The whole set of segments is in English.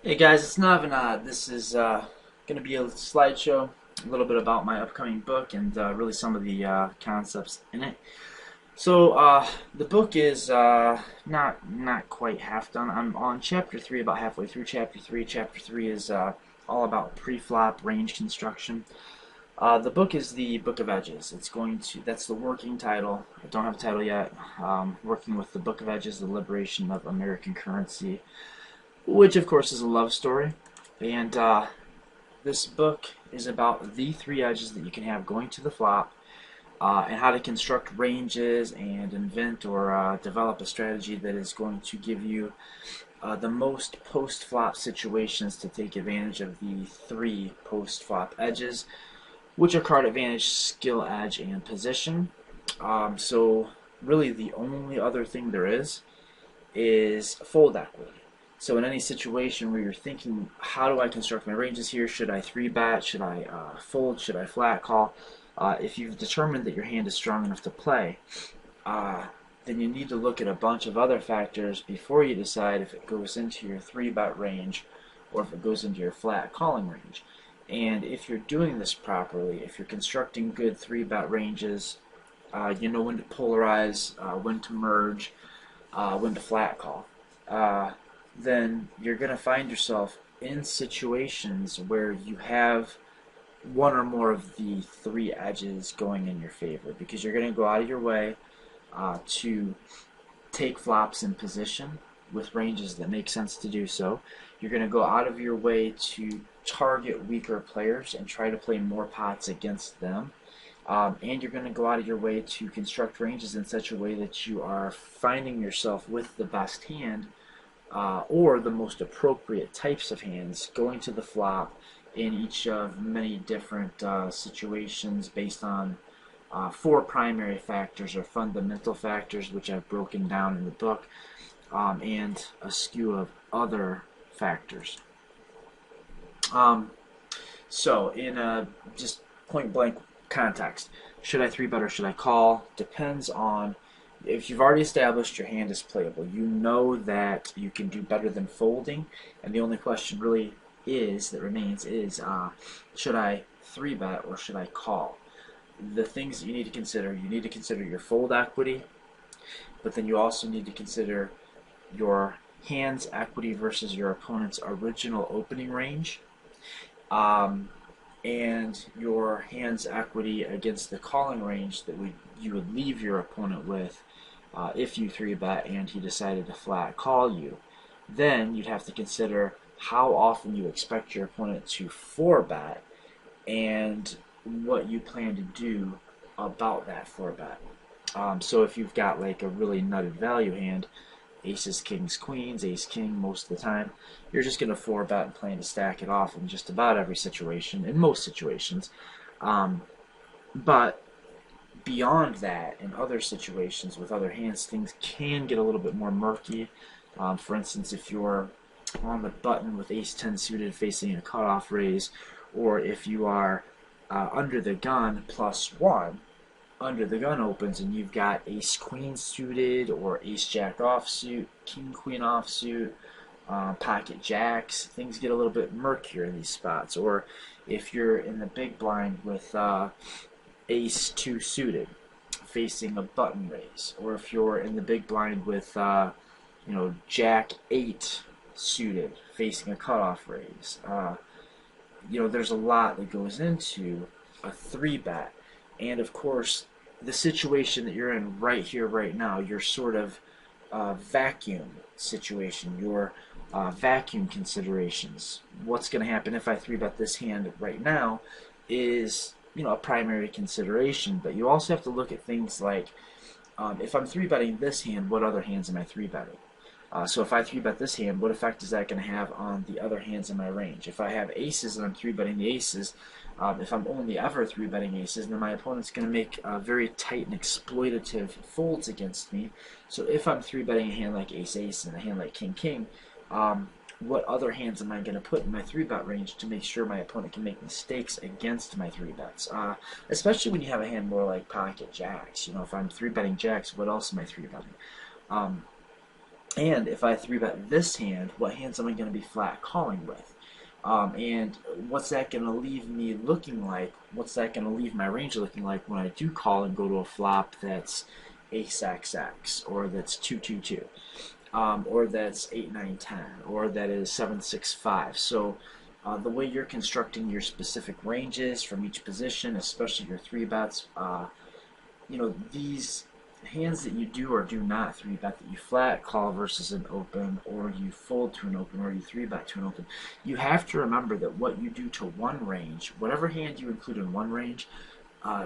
Hey guys, it's Nav, and this is going to be a slideshow, a little bit about my upcoming book and really some of the concepts in it. So the book is not quite half done. I'm on chapter 3, about halfway through chapter 3. Chapter 3 is all about pre-flop range construction. The book is the Book of Edges. That's the working title. I don't have a title yet. Working with the Book of Edges, the liberation of American currency, which of course is a love story. And this book is about the three edges that you can have going to the flop, and how to construct ranges and invent or develop a strategy that is going to give you the most post-flop situations to take advantage of the three post-flop edges, which are card advantage, skill edge, and position. So really the only other thing there is fold equity. So in any situation where you're thinking, how do I construct my ranges here? Should I 3-bet? Should I fold? Should I flat call? If you've determined that your hand is strong enough to play, then you need to look at a bunch of other factors before you decide if it goes into your 3-bet range or if it goes into your flat calling range. And if you're doing this properly, if you're constructing good 3-bet ranges, you know when to polarize, when to merge, when to flat call. Then you're going to find yourself in situations where you have one or more of the three edges going in your favor, because you're going to go out of your way to take flops in position with ranges that make sense to do so. You're going to go out of your way to target weaker players and try to play more pots against them. And you're going to go out of your way to construct ranges in such a way that you are finding yourself with the best hand, or the most appropriate types of hands going to the flop in each of many different situations based on four primary factors or fundamental factors, which I've broken down in the book, and a slew of other factors. So in a just point blank context, should I 3-bet or should I call? Depends on, if you've already established your hand is playable, you know that you can do better than folding, and the only question really remains is, should I 3-bet or should I call? The things that you need to consider your fold equity, but then you also need to consider your hand's equity versus your opponent's original opening range, and your hand's equity against the calling range that you would leave your opponent with if you 3-bet and he decided to flat call you. Then you'd have to consider how often you expect your opponent to 4-bet and what you plan to do about that 4-bet. So if you've got like a really nutted value hand, aces, kings, queens, ace, king most of the time, you're just going to 4-bet and plan to stack it off in just about every situation, in most situations. But beyond that, in other situations with other hands, things can get a little bit more murky. For instance, if you're on the button with ace-10 suited facing a cutoff raise, or if you are under the gun +1, under the gun opens and you've got ace-queen suited or ace-jack offsuit, king-queen offsuit, pocket jacks, things get a little bit murkier in these spots. Or if you're in the big blind with ace-2 suited facing a button raise, or if you're in the big blind with jack-8 suited facing a cutoff raise, there's a lot that goes into a 3-bet. And of course, the situation that you're in right here, right now, your sort of vacuum situation, your vacuum considerations. What's going to happen if I 3-bet this hand right now is a primary consideration. But you also have to look at things like, if I'm 3-betting this hand, what other hands am I 3-betting? So if I 3-bet this hand, what effect is that going to have on the other hands in my range? If I have aces and I'm 3-betting the aces, if I'm only ever 3-betting aces, then my opponent's going to make very tight and exploitative folds against me. So if I'm 3-betting a hand like ace-ace and a hand like king-king, what other hands am I going to put in my 3-bet range to make sure my opponent can make mistakes against my 3-bets? Especially when you have a hand more like pocket jacks. If I'm 3-betting jacks, what else am I 3-betting? And if I 3-bet this hand, what hands am I going to be flat calling with? And what's that going to leave me looking like? What's that going to leave my range looking like when I do call and go to a flop that's ace XX, or that's 2-2-2, or that's 8-9-10, or that is 7-6-5. So the way you're constructing your specific ranges from each position, especially your 3-bets, these hands that you do or do not 3-bet, that you flat call versus an open, or you fold to an open, or you 3-bet to an open, you have to remember that what you do to one range, whatever hand you include in one range,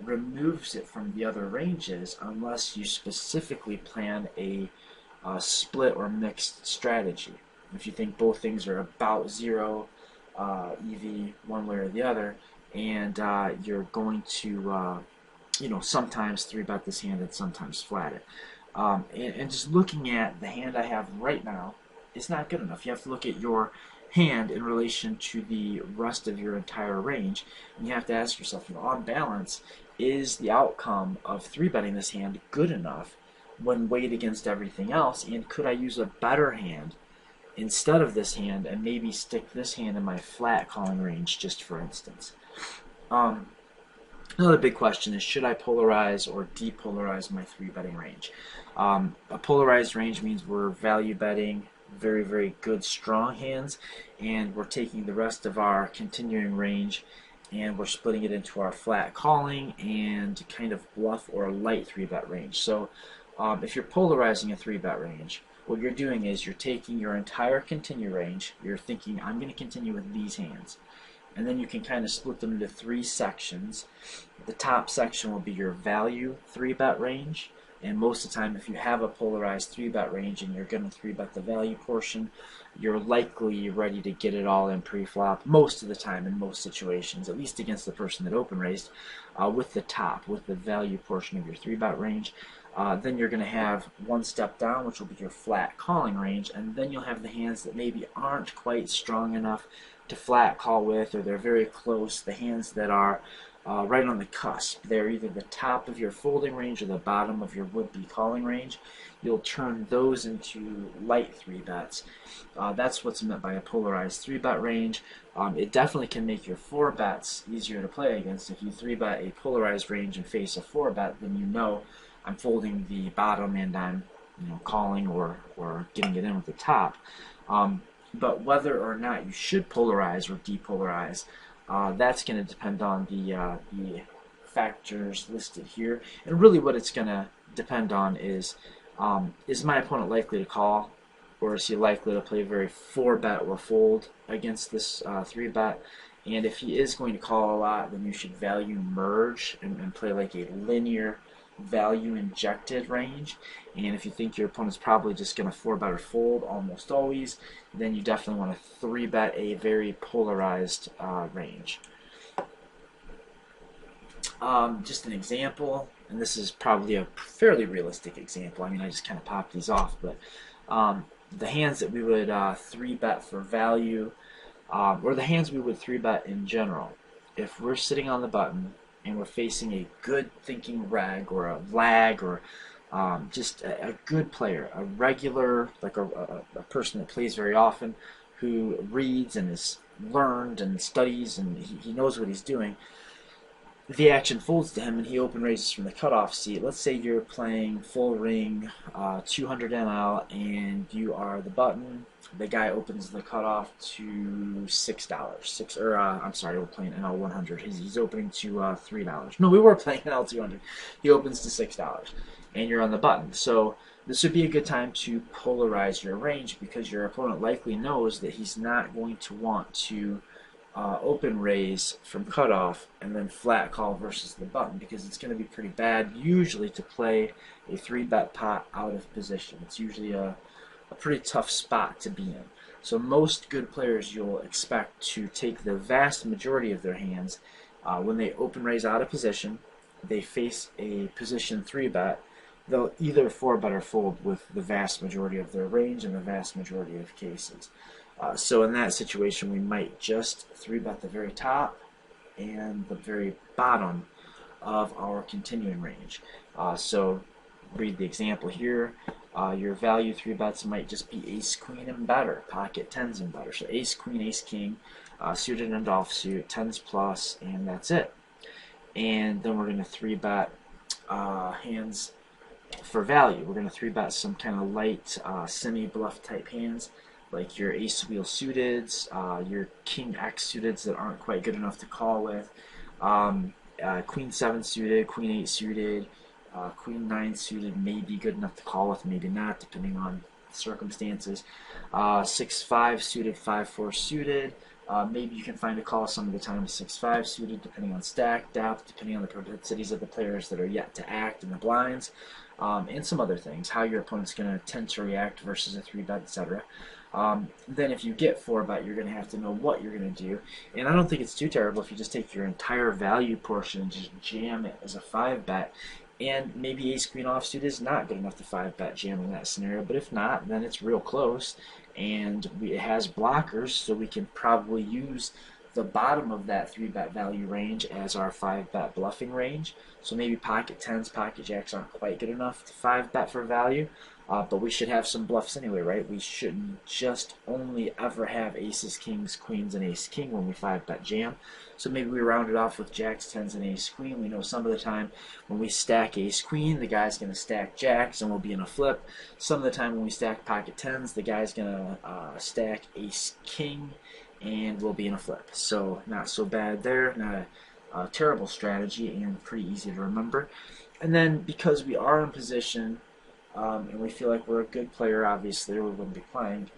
removes it from the other ranges unless you specifically plan a split or mixed strategy. If you think both things are about zero EV one way or the other, and you're going to sometimes 3-bet this hand and sometimes flat it. And just looking at the hand I have right now, it's not good enough. You have to look at your hand in relation to the rest of your entire range, and you have to ask yourself, on balance, is the outcome of 3-betting this hand good enough when weighed against everything else, and could I use a better hand instead of this hand and maybe stick this hand in my flat calling range, just for instance. Another big question is, should I polarize or depolarize my 3-betting range? A polarized range means we're value betting very, very good, strong hands, and we're taking the rest of our continuing range and we're splitting it into our flat calling and kind of bluff or light 3-bet range. So if you're polarizing a 3-bet range, what you're doing is you're taking your entire continue range, you're thinking, I'm going to continue with these hands. And then you can kind of split them into 3 sections. The top section will be your value 3-bet range, and most of the time if you have a polarized 3-bet range and you're going to 3-bet the value portion, you're likely ready to get it all in pre-flop most of the time in most situations, at least against the person that open raised, with the value portion of your 3-bet range. Then you're going to have one step down, which will be your flat calling range, and then you'll have the hands that maybe aren't quite strong enough to flat call with, or they're very close, the hands that are right on the cusp. They're either the top of your folding range or the bottom of your would-be calling range. You'll turn those into light 3-bets. That's what's meant by a polarized 3-bet range. It definitely can make your 4-bets easier to play against. If you 3-bet a polarized range and face a 4-bet, then you know I'm folding the bottom and I'm calling or getting it in with the top. But whether or not you should polarize or depolarize, that's going to depend on the factors listed here. And really what it's going to depend on is my opponent likely to call, or is he likely to play very 4-bet or fold against this 3-bet? And if he is going to call a lot, then you should value merge and play like a linear value injected range. And if you think your opponent's probably just going to 4-bet or fold almost always, then you definitely want to 3-bet a very polarized range. Just an example, and this is probably a fairly realistic example. I mean, I just kind of popped these off, but the hands that we would 3-bet for value, or the hands we would 3-bet in general, if we're sitting on the button and we're facing a good thinking reg or a lag, or just a good player, a regular, like a person that plays very often, who reads and has learned and studies and he knows what he's doing, the action folds to him and he open raises from the cutoff seat. Let's say you're playing full ring 200 ML and you are the button. The guy opens the cutoff to $6. I'm sorry, we're playing NL 100. He's opening to $3. No, we were playing NL 200. He opens to $6, and you're on the button. So this would be a good time to polarize your range, because your opponent likely knows that he's not going to want to open raise from cutoff and then flat call versus the button, because it's going to be pretty bad usually to play a 3-bet pot out of position. It's usually a pretty tough spot to be in. So most good players, you'll expect to take the vast majority of their hands when they open raise out of position, they face a position 3-bet, they'll either 4-bet or fold with the vast majority of their range in the vast majority of cases. So in that situation, we might just 3-bet the very top and the very bottom of our continuing range. So read the example here. Your value 3 bets might just be ace queen and better, pocket tens and better. So ace queen, ace king, suited and offsuit, tens plus, and that's it. And then we're going to 3 bet hands for value. We're going to 3 bet some kind of light semi-bluff type hands, like your ace wheel suiteds, your king x suiteds that aren't quite good enough to call with, queen 7 suited, queen 8 suited, queen 9 suited may be good enough to call with, maybe not, depending on circumstances. 6-5 suited, 5-4 suited. Maybe you can find a call some of the time 6-5 suited, depending on stack depth, depending on the propensities of the players that are yet to act in the blinds, and some other things, how your opponent's going to tend to react versus a 3-bet, etc. Then if you get 4-bet, you're going to have to know what you're going to do. And I don't think it's too terrible if you just take your entire value portion and just jam it as a 5-bet. And maybe ace queen offsuit is not good enough to 5-bet jam in that scenario, but if not, then it's real close, and it has blockers, so we can probably use the bottom of that 3-bet value range as our 5-bet bluffing range. So maybe pocket tens, pocket jacks aren't quite good enough to 5-bet for value, but we should have some bluffs anyway, right? We shouldn't just only ever have aces, kings, queens, and ace king when we 5-bet jam. So maybe we round it off with jacks, tens, and ace queen. We know some of the time when we stack ace queen, the guy's going to stack jacks and we'll be in a flip. Some of the time when we stack pocket tens, the guy's going to stack ace king and we'll be in a flip. So not so bad there, not a terrible strategy, and pretty easy to remember. And then because we are in position and we feel like we're a good player, obviously, or we wouldn't be playing,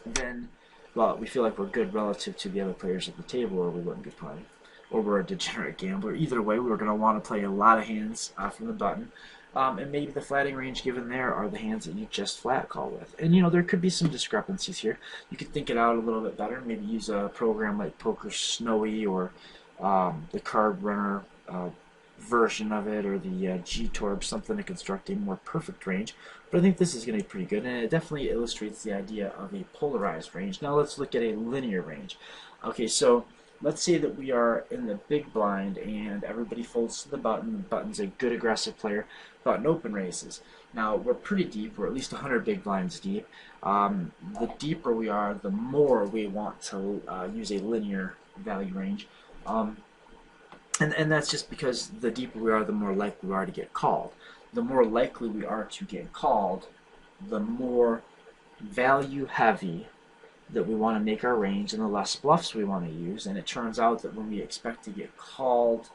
then, well, we feel like we're good relative to the other players at the table, or we wouldn't be playing, or we're a degenerate gambler. Either way, we're going to want to play a lot of hands from the button. And maybe the flatting range given there are the hands that you just flat call with. And, you know, there could be some discrepancies here. You could think it out a little bit better, maybe use a program like Poker Snowy or the Card Runner version of it, or the G-Torb, something to construct a more perfect range. But I think this is going to be pretty good, and it definitely illustrates the idea of a polarized range. Now let's look at a linear range. Okay, so let's say that we are in the big blind and everybody folds to the button. The button's a good aggressive player. Button open raises. Now we're pretty deep. We're at least 100 big blinds deep. The deeper we are, the more we want to use a linear value range. And that's just because the deeper we are, the more likely we are to get called. The more likely we are to get called, the more value heavy that we want to make our range and the less bluffs we want to use. And it turns out that when we expect to get called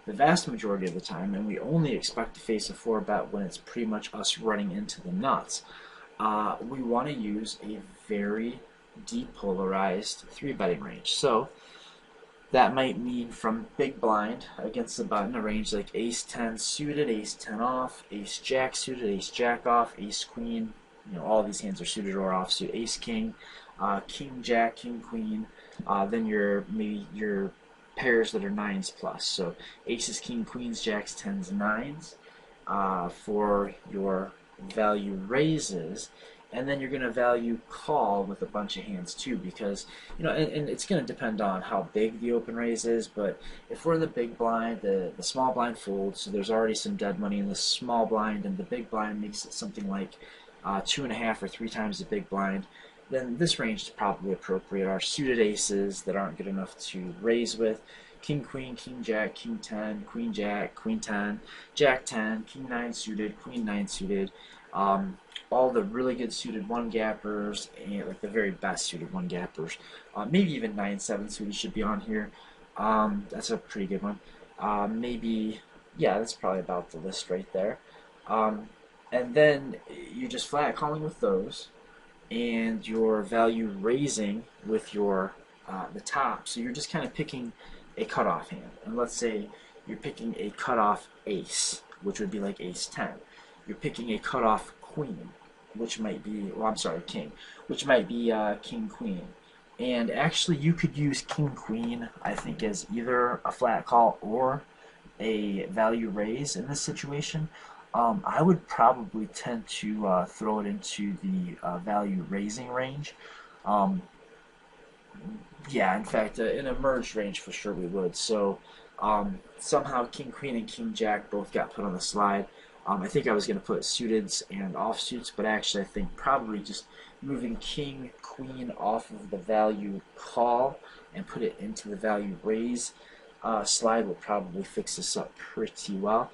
the vast majority of the time, and we only expect to face a 4-bet when it's pretty much us running into the nuts, we want to use a very depolarized 3-betting range. So that might mean from big blind against the button, a range like ace 10 suited, ace 10 off, ace jack suited, ace jack off, ace queen. You know, all these hands are suited or offsuit. Ace king, king jack, king queen. Then maybe your pairs that are nines plus. So aces, king, queens, jacks, tens, nines for your value raises. And then you're going to value call with a bunch of hands too, because, you know, and it's going to depend on how big the open raise is. But if we're in the big blind, the small blind folds, so there's already some dead money in the small blind, and the big blind makes it something like 2.5 or 3 times the big blind, then this range is probably appropriate. Our suited aces that aren't good enough to raise with: king queen, king jack, king 10, queen jack, queen 10, jack 10, king 9 suited, queen 9 suited. All the really good suited one-gappers, and like the very best suited one-gappers. Maybe even 9-7 suited should be on here. That's a pretty good one. Maybe, yeah, that's probably about the list right there. And then you're just flat calling with those, and your value raising with your the top. So you're just kind of picking a cutoff hand. And let's say you're picking a cutoff ace, which would be like ace 10. You're picking a cutoff queen, which might be, well, I'm sorry, king, which might be king queen. And actually you could use king queen, I think, as either a flat call or a value raise in this situation. I would probably tend to throw it into the value raising range. Yeah, in fact, in a merged range for sure we would. So somehow king queen and king jack both got put on the slide. I think I was going to put suiteds and offsuits, but actually I think probably just moving king, queen off of the value call and put it into the value raise slide will probably fix this up pretty well.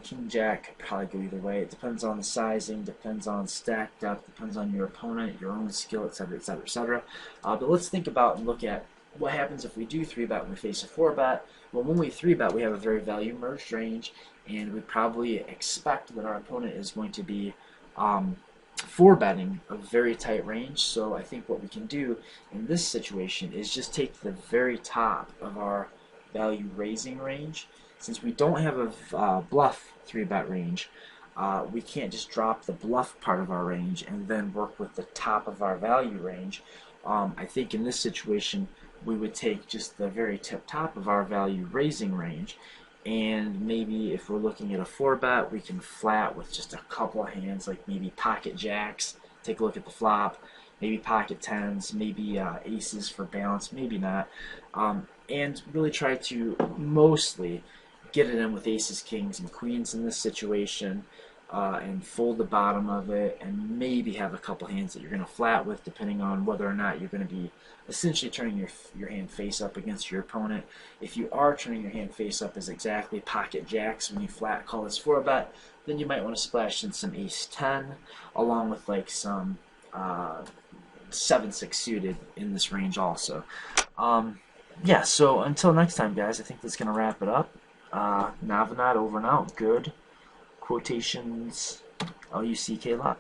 King Jack could probably go either way. It depends on the sizing, depends on stack depth, depends on your opponent, your own skill, etc., etc., etc. But let's think about and look at what happens if we do 3-bet and we face a 4-bet. Well, when we 3-bet, we have a very value merged range, and we probably expect that our opponent is going to be 4-betting a very tight range. So I think what we can do in this situation is just take the very top of our value raising range. Since we don't have a bluff 3-bet range, we can't just drop the bluff part of our range and then work with the top of our value range. I think in this situation we would take just the very tip top of our value raising range, and maybe if we're looking at a 4-bet, we can flat with just a couple of hands, like maybe pocket jacks, take a look at the flop, maybe pocket tens, maybe aces for balance, maybe not, and really try to mostly get it in with aces, kings, and queens in this situation, and fold the bottom of it, and maybe have a couple hands that you're going to flat with, depending on whether or not you're going to be essentially turning your hand face up against your opponent. If you are turning your hand face up as exactly pocket jacks when you flat call this 4-bet, then you might want to splash in some ace 10 along with like some 7-6 suited in this range also. Yeah, so until next time, guys, I think that's going to wrap it up. Navanat over and out. Good quotations, Luck.